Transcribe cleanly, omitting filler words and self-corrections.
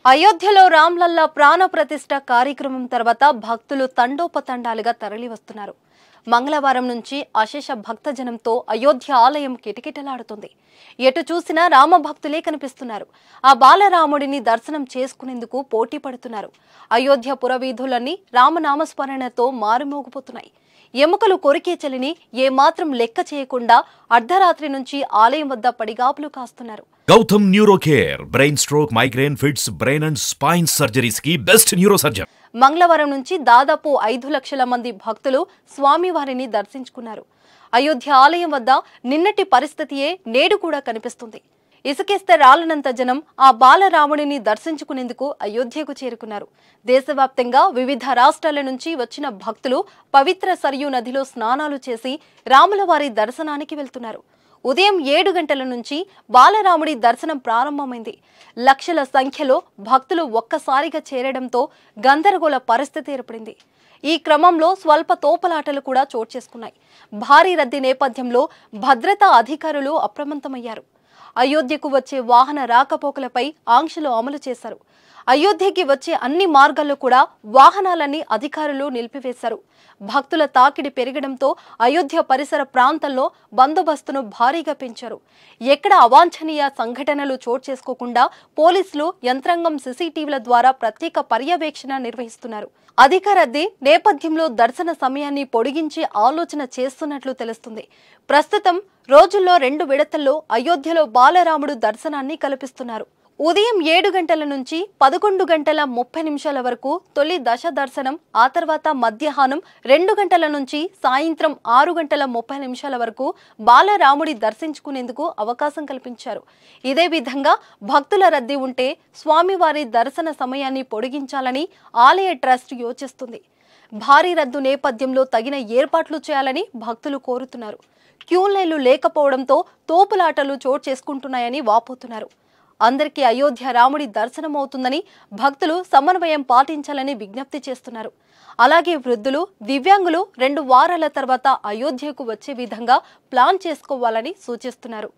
అయోధ్యలో రామ్లల్లా ప్రాణ ప్రతిష్ఠ కార్యక్రమం తర్వాత భక్తులు తండోపతండాలుగా తరలివస్తున్నారు. మంగళవారం నుంచి అశేష భక్తజనంతో అయోధ్య ఆలయం కిటకిటలాడుతుంది. ఎటు చూసినా రామ భక్తులే కనిపిస్తున్నారు. ఆ బాలరాముడిని దర్శనం చేసుకునేందుకు పోటీ పడుతున్నారు. అయోధ్య పురవీధులన్నీ రామనామస్మరణతో మారుమోగిపోతున్నాయి. ఎముకలు కొరికే చలిని ఏమాత్రం లెక్క చేయకుండా అర్ధరాత్రి నుంచి ఆలయం వద్ద పడిగాపులు కాస్తున్నారు. Gautam neuro care brain stroke, migraine, fits, brain and spine surgeries కి బెస్ట్ న్యూరో సర్జన్. మంగళవారం నుంచి దాదాపు 5 లక్షల మంది భక్తులు స్వామివారిని దర్శించుకున్నారు. అయోధ్య ఆలయం వద్ద నిన్నటి పరిస్థితియే నేడు కూడా కనిపిస్తుంది. ఇసుకేస్తే రాలనంత జనం ఆ బాలరాముడిని దర్శించుకునేందుకు అయోధ్యకు చేరుకున్నారు. దేశవ్యాప్తంగా వివిధ రాష్ట్రాల నుంచి వచ్చిన భక్తులు పవిత్ర సరియు నదిలో స్నానాలు చేసి రాములవారి దర్శనానికి వెళ్తున్నారు. ఉదయం 7 గంటల నుంచి బాలరాముడి దర్శనం ప్రారంభమైంది. లక్షల సంఖ్యలో భక్తులు ఒక్కసారిగా చేరడంతో గందరగోళ పరిస్థితి ఏర్పడింది. ఈ క్రమంలో స్వల్ప తోపులాటలు కూడా చోటు చేసుకున్నాయి. భారీ రద్దీ నేపథ్యంలో భద్రతా అధికారులు అప్రమత్తమయ్యారు. అయోధ్యకు వచ్చే వాహన రాకపోకలపై ఆంక్షలు అమలు చేశారు. అయోధ్యకి వచ్చే అన్ని మార్గాల్లో కూడా వాహనాలన్నీ అధికారులు నిలిపివేశారు. భక్తుల తాకిడి పెరగడంతో అయోధ్య పరిసర ప్రాంతాల్లో బందోబస్తును భారీగా పెంచారు. ఎక్కడ అవాంఛనీయ సంఘటనలు చోటు చేసుకోకుండా పోలీసులు యంత్రాంగం సీసీటీవీల ద్వారా ప్రత్యేక పర్యవేక్షణ నిర్వహిస్తున్నారు. అధిక రద్దీ నేపథ్యంలో దర్శన సమయాన్ని పొడిగించే ఆలోచన చేస్తున్నట్లు తెలుస్తుంది. ప్రస్తుతం రోజుల్లో 2 విడతల్లో అయోధ్యలో బాలరాముడు దర్శనాన్ని కల్పిస్తున్నారు. ఉదయం 7 గంటల నుంచి 11 గంటల 30 నిమిషాల వరకు తొలి దశ దర్శనం, ఆ తర్వాత మధ్యాహ్నం 2 గంటల నుంచి సాయంత్రం 6 గంటల 30 నిమిషాల వరకు బాలరాముడి దర్శించుకునేందుకు అవకాశం కల్పించారు. ఇదే విధంగా భక్తుల రద్దీ ఉంటే స్వామివారి దర్శన సమయాన్ని పొడిగించాలని ఆలయ ట్రస్ట్ యోచిస్తుంది. భారీ రద్దు నేపథ్యంలో తగిన ఏర్పాట్లు చేయాలని భక్తులు కోరుతున్నారు. క్యూ లైన్లు లేకపోవడంతో తోపులాటలు చోటు చేసుకుంటున్నాయని వాపోతున్నారు. అందరికీ అయోధ్య రాముడి దర్శనం అవుతుందని భక్తులు సమన్వయం పాటించాలని విజ్ఞప్తి చేస్తున్నారు. అలాగే వృద్ధులు, దివ్యాంగులు 2 వారాల తర్వాత అయోధ్యకు వచ్చే విధంగా ప్లాన్ చేసుకోవాలని సూచిస్తున్నారు.